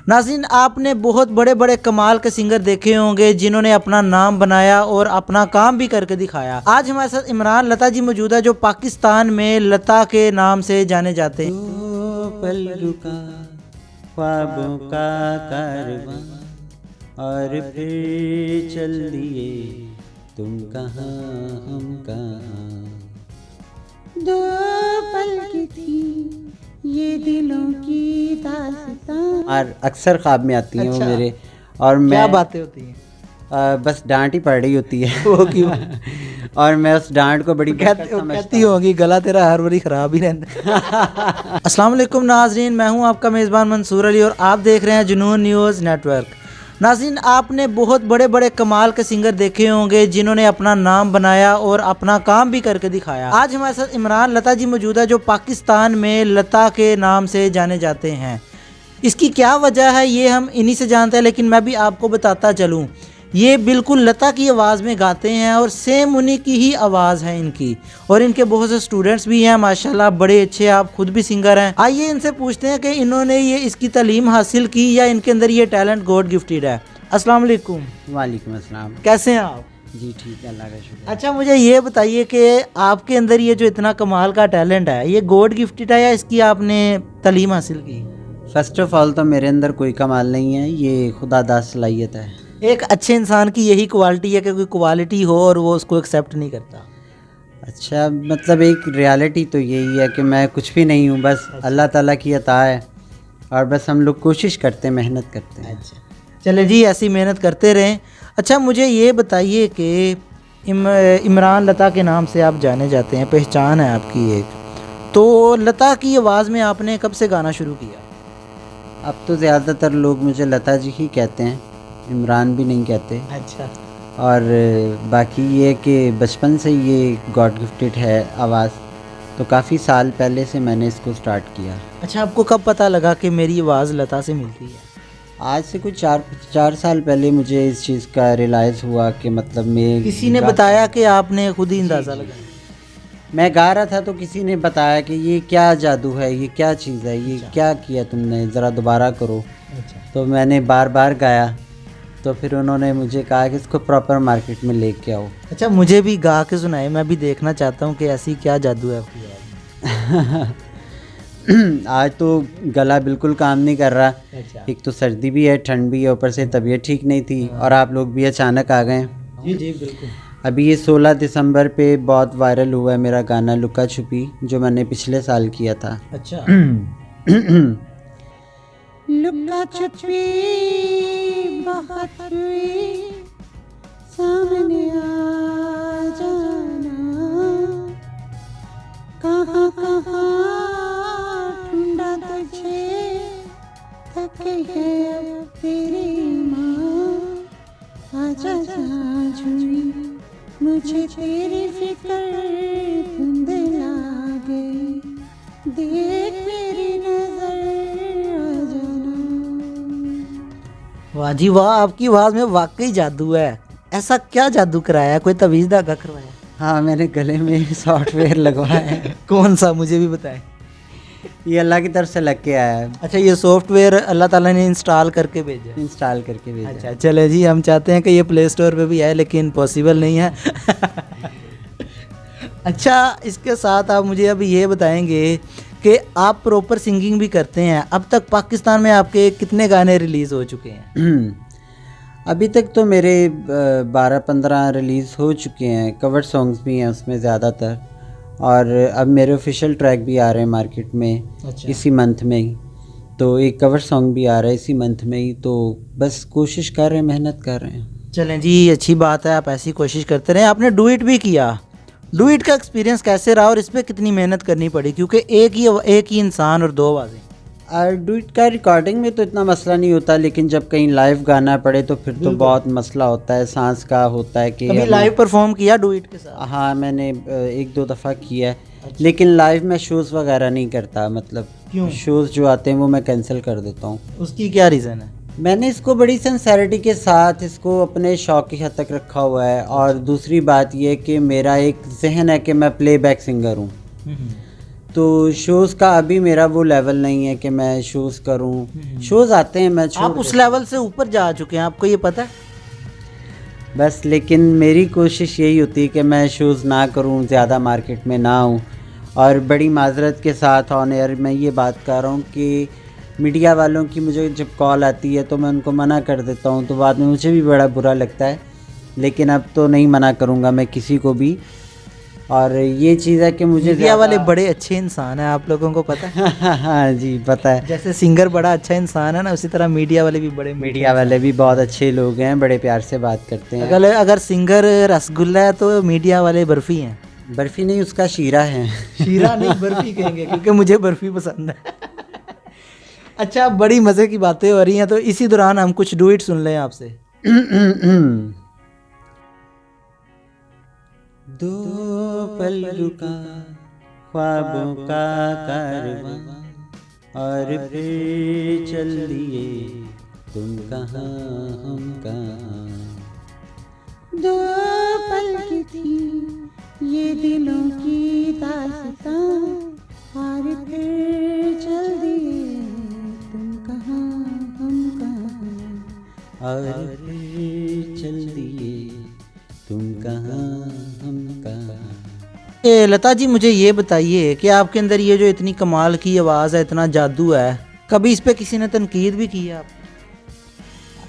नाज़रीन, आपने बहुत बड़े बड़े कमाल के सिंगर देखे होंगे जिन्होंने अपना नाम बनाया और अपना काम भी करके दिखाया। आज हमारे साथ इमरान लता जी मौजूद है, जो पाकिस्तान में लता के नाम से जाने जाते हैं। पल रुका ख्वाबों का कारवां और फिर चल दिए तुम कहाँ हम कहाँ। दो पल की थी ये दिलों की दास्तां। और अक्सर ख्वाब में आती हैं वो अच्छा। मेरे, और मैं क्या बातें होती हैं? बस डांट ही पड़ रही होती है वो क्यों? और मैं उस डांट को बड़ी कहती होगी गला तेरा हर बारी खराब ही रहता है। अस्सलाम वालेकुम नाजरीन, मैं हूं आपका मेज़बान मंसूर अली और आप देख रहे हैं जुनून न्यूज़ नेटवर्क। नाज़रीन, आपने बहुत बड़े बड़े कमाल के सिंगर देखे होंगे जिन्होंने अपना नाम बनाया और अपना काम भी करके दिखाया। आज हमारे साथ इमरान लता जी मौजूद है, जो पाकिस्तान में लता के नाम से जाने जाते हैं। इसकी क्या वजह है ये हम इन्हीं से जानते हैं, लेकिन मैं भी आपको बताता चलूँ। ये बिल्कुल लता की आवाज़ में गाते हैं और सेम उन्हीं की ही आवाज़ है इनकी, और इनके बहुत से स्टूडेंट्स भी हैं माशाल्लाह, बड़े अच्छे। आप खुद भी सिंगर हैं। आइए इनसे पूछते हैं कि इन्होंने ये इसकी तालीम हासिल की या इनके अंदर ये टैलेंट गॉड गिफ्टेड है। अस्सलाम वालेकुम। वालेकुम अस्सलाम। कैसे हैं आप? जी ठीक है, अल्लाह का शुक्र। अच्छा, मुझे ये बताइए कि आपके अंदर ये जो इतना कमाल का टैलेंट है, ये गॉड गिफ्टेड है या इसकी आपने तालीम हासिल की? फर्स्ट ऑफ ऑल तो मेरे अंदर कोई कमाल नहीं है, ये खुदादा सलाहियत है। एक अच्छे इंसान की यही क्वालिटी है कि कोई क्वालिटी हो और वो उसको एक्सेप्ट नहीं करता। अच्छा, मतलब एक रियलिटी तो यही है कि मैं कुछ भी नहीं हूँ, बस अल्लाह ताला की अता है, और बस हम लोग कोशिश करते हैं, मेहनत करते हैं। अच्छा, चले जी, ऐसी मेहनत करते रहें। अच्छा, मुझे ये बताइए कि इमरान लता के नाम से आप जाने जाते हैं, पहचान है आपकी एक, तो लता की आवाज़ में आपने कब से गाना शुरू किया? अब तो ज़्यादातर लोग मुझे लता जी ही कहते हैं, इमरान भी नहीं कहते। अच्छा। और बाकी ये कि बचपन से ये गॉड गिफ्टेड है आवाज़, तो काफ़ी साल पहले से मैंने इसको स्टार्ट किया। अच्छा, आपको कब पता लगा कि मेरी आवाज़ लता से मिलती है? आज से कुछ चार साल पहले मुझे इस चीज़ का रियलाइज़ हुआ कि मतलब मैं किसी ने बताया कि आपने खुद ही अंदाज़ा लगाया? मैं गा रहा था तो किसी ने बताया कि ये क्या जादू है, ये क्या चीज़ है, ये क्या किया तुमने, ज़रा दोबारा करो। अच्छा। तो मैंने बार बार गाया, तो फिर उन्होंने मुझे कहा कि इसको प्रॉपर मार्केट में लेके आओ। अच्छा, मुझे भी गा के सुनाए, मैं भी देखना चाहता हूँ कि ऐसी क्या जादू है आपकी आवाज़ में। आज तो गला बिल्कुल काम नहीं कर रहा। अच्छा। एक तो सर्दी भी है, ठंड भी है, ऊपर से तबीयत ठीक नहीं थी, और आप लोग भी अचानक आ गए। जी जी बिल्कुल। अभी ये 16 दिसंबर पे बहुत वायरल हुआ है मेरा गाना लुका छुपी, जो मैंने पिछले साल किया था। अच्छा। लुका छुपी बहुत हुई, सामने आ जाना, कहाँ कहाँ ढूंढा तुझे, थक है अब तेरी माँ, आजा झूमी, मुझे तेरी फिक्र धुंधला गई, देख मेरी नजर आ जाना। वाह जी वाह, आपकी आवाज़ में वाकई जादू है। ऐसा क्या जादू कराया? कोई तवीज़ धागा करवाया? हाँ, मैंने गले में सॉफ्टवेयर लगवाया है। कौन सा, मुझे भी बताएं। ये अल्लाह की तरफ से लग के आया है, अच्छा, ये सॉफ्टवेयर अल्लाह ताला ने इंस्टॉल करके भेजा? इंस्टॉल करके भेजा। अच्छा, चले जी, हम चाहते हैं कि ये प्ले स्टोर पे भी आए, लेकिन पॉसिबल नहीं है। अच्छा, इसके साथ आप मुझे अभी ये बताएंगे कि आप प्रॉपर सिंगिंग भी करते हैं। अब तक पाकिस्तान में आपके कितने गाने रिलीज़ हो चुके हैं? अभी तक तो मेरे 12-15 रिलीज़ हो चुके हैं, कवर सॉन्ग्स भी हैं उसमें ज़्यादातर, और अब मेरे ऑफिशियल ट्रैक भी आ रहे हैं मार्केट में। अच्छा। इसी मंथ में ही, तो एक कवर सॉन्ग भी आ रहा है इसी मंथ में ही, तो बस कोशिश कर रहे हैं, मेहनत कर रहे हैं। चलें जी, अच्छी बात है, आप ऐसी कोशिश करते रहें। आपने डुएट भी किया, डुएट का एक्सपीरियंस कैसे रहा और इस पर कितनी मेहनत करनी पड़ी? क्योंकि एक ही इंसान और दो आवाज़ें। और डुएट का रिकॉर्डिंग में तो इतना मसला नहीं होता, लेकिन जब कहीं लाइव गाना पड़े तो फिर तो बहुत मसला होता है, सांस का होता है कि कभी लाइव परफॉर्म किया डुएट के साथ? हाँ, मैंने 1-2 दफ़ा किया है। अच्छा। लेकिन लाइव में शोज़ वगैरह नहीं करता, मतलब क्यों? शोज़ जो आते हैं वो मैं कैंसिल कर देता हूँ। उसकी क्या रीज़न है? मैंने इसको बड़ी सिंसेरिटी के साथ इसको अपने शौक की हद तक रखा हुआ है, और दूसरी बात ये कि मेरा एक जहन है कि मैं प्लेबैक सिंगर हूँ, तो शोज़ का अभी मेरा वो लेवल नहीं है कि मैं शोज़ करूं। शोज़ आते हैं, मैं छोड़ आप उस लेवल से ऊपर जा चुके हैं, आपको ये पता है? बस। लेकिन मेरी कोशिश यही होती है कि मैं शोज़ ना करूं, ज़्यादा मार्केट में ना आऊं। और बड़ी माजरत के साथ ऑन एयर मैं ये बात कर रहा हूं कि मीडिया वालों की मुझे जब कॉल आती है तो मैं उनको मना कर देता हूं, तो बाद में मुझे भी बड़ा बुरा लगता है। लेकिन अब तो नहीं मना करूंगा मैं किसी को भी। और ये चीज़ है कि मुझे मीडिया वाले बड़े अच्छे इंसान हैं, आप लोगों को पता है? हाँ जी, पता है। जैसे सिंगर बड़ा अच्छा इंसान है ना, उसी तरह मीडिया वाले भी बड़े मीडिया वाले भी बहुत अच्छे लोग हैं, बड़े प्यार से बात करते हैं। अगर सिंगर रसगुल्ला है तो मीडिया वाले बर्फी हैं। बर्फी नहीं, उसका शीरा है। शीरा नहीं, बर्फी कहेंगे, क्योंकि मुझे बर्फी पसंद है। अच्छा, बड़ी मज़े की बातें हो रही हैं, तो इसी दौरान हम कुछ डुएट सुन लें आपसे। दो पल रुका ख्वाबों का कारवां, और फिर चल दिए तुम कहाँ हम कहाँ। दो पल की थी ये दिलों की दास्तां, और फिर चल दिए तुम कहाँ हम कहाँ। और फिर चल दिए तुम कहाँ हम कहाँ। लता जी, मुझे ये बताइए कि आपके अंदर ये जो इतनी कमाल की आवाज़ है, इतना जादू है, कभी इस पे किसी ने तनकीद भी की है आप?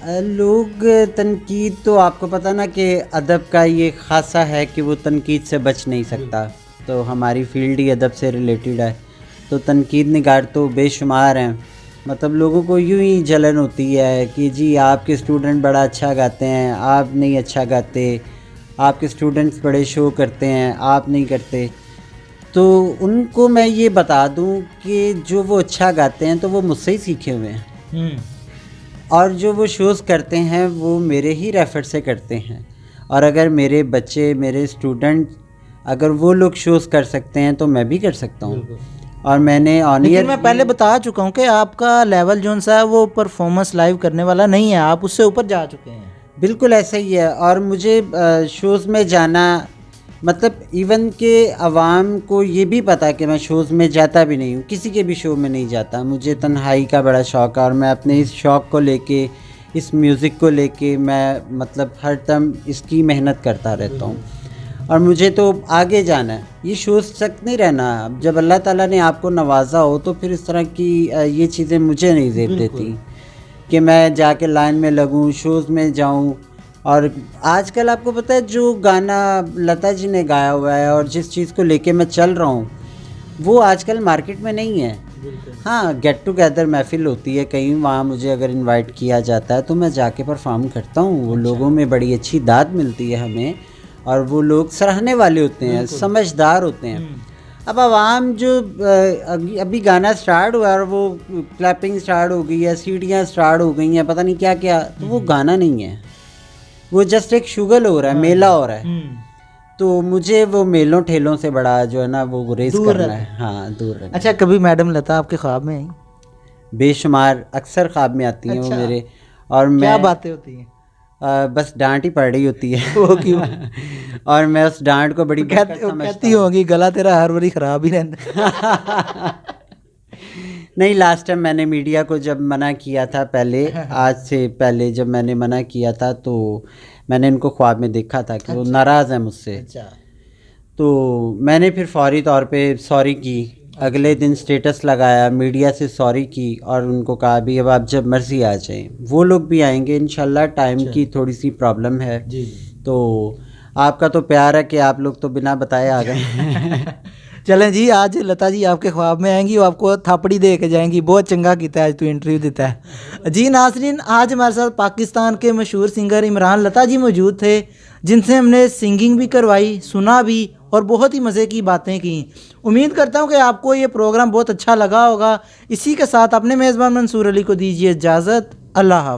लोग तनकीद तो आपको पता ना कि अदब का ये खासा है कि वो तनकीद से बच नहीं सकता। तो हमारी फील्ड ही अदब से रिलेटेड है, तो तनकीद निगार तो बेशुमार हैं। मतलब लोगों को यूं ही जलन होती है कि जी आपके स्टूडेंट बड़ा अच्छा गाते हैं, आप नहीं अच्छा गाते, आपके स्टूडेंट्स बड़े शो करते हैं, आप नहीं करते। तो उनको मैं ये बता दूं कि जो वो अच्छा गाते हैं तो वो मुझसे ही सीखे हुए हैं, और जो वो शोज़ करते हैं वो मेरे ही रेफर से करते हैं। और अगर मेरे बच्चे, मेरे स्टूडेंट, अगर वो लोग शोज़ कर सकते हैं तो मैं भी कर सकता हूँ। और मैंने ऑन ईयर, मैं पहले बता चुका हूँ कि आपका लेवल जो सा है वो परफॉर्मेंस लाइव करने वाला नहीं है, आप उससे ऊपर जा चुके हैं। बिल्कुल ऐसा ही है। और मुझे शोज़ में जाना, मतलब इवन के आवाम को ये भी पता है कि मैं शोज़ में जाता भी नहीं हूँ, किसी के भी शो में नहीं जाता। मुझे तन्हाई का बड़ा शौक़ है, और मैं अपने इस शौक़ को लेके, इस म्यूज़िक को लेके मैं मतलब हर दम इसकी मेहनत करता रहता हूँ। और मुझे तो आगे जाना है, ये शोज़ तक नहीं रहना। अब जब अल्लाह ताला ने आपको नवाजा हो तो फिर इस तरह की ये चीज़ें मुझे नहीं जेब देती कि मैं जाके लाइन में लगूं, शोज़ में जाऊं। और आजकल आपको पता है जो गाना लता जी ने गाया हुआ है और जिस चीज़ को लेके मैं चल रहा हूँ वो आजकल मार्केट में नहीं है। हाँ, गेट टुगेदर महफिल होती है कहीं, वहाँ मुझे अगर इनवाइट किया जाता है तो मैं जाके परफॉर्म करता हूँ। वो लोगों में बड़ी अच्छी दाद मिलती है हमें, और वो लोग सराहने वाले होते हैं, समझदार होते हैं। अब आवाम जो अभी गाना स्टार्ट हुआ और वो क्लैपिंग स्टार्ट हो गई है, सीढ़ियाँ स्टार्ट हो गई हैं, पता नहीं क्या क्या, तो वो गाना नहीं है, वो जस्ट एक शुगल हो रहा है, मेला हो रहा है। तो मुझे वो मेलों ठेलों से बड़ा जो है ना वो गुरेज करना है। हाँ, दूर रहना। अच्छा, कभी मैडम लता आपके ख्वाब में आई? बेशुमार, अक्सर ख्वाब में आती हैं वो मेरे। और क्या मैं बातें होती हैं? बस डांट ही पड़ रही होती है। वो क्यों? और मैं उस डांट को बड़ी कहती होगी गला तेरा हर बारी ख़राब ही रहता। नहीं, लास्ट टाइम मैंने मीडिया को जब मना किया था, पहले आज से पहले जब मैंने मना किया था, तो मैंने इनको ख्वाब में देखा था कि वो नाराज़ है मुझसे। तो मैंने फिर फौरी तौर पे सॉरी की, अगले दिन स्टेटस लगाया, मीडिया से सॉरी की और उनको कहा भी अब आप जब मर्ज़ी आ जाएं। वो लोग भी आएंगे इंशाल्लाह, टाइम की थोड़ी सी प्रॉब्लम है जी। तो आपका तो प्यार है कि आप लोग तो बिना बताए आ गए। चलें जी, आज लता जी आपके ख्वाब में आएंगी, वो आपको थापड़ी दे के जाएंगी, बहुत चंगा किया है आज तो इंटरव्यू देता है जी। नाज़रीन, आज हमारे साथ पाकिस्तान के मशहूर सिंगर इमरान लता जी मौजूद थे, जिनसे हमने सिंगिंग भी करवाई, सुना भी और बहुत ही मज़े की बातें की। उम्मीद करता हूँ कि आपको ये प्रोग्राम बहुत अच्छा लगा होगा। इसी के साथ अपने मेज़बान मंसूर अली को दीजिए इजाज़त। अल्लाह हाफ़िज़।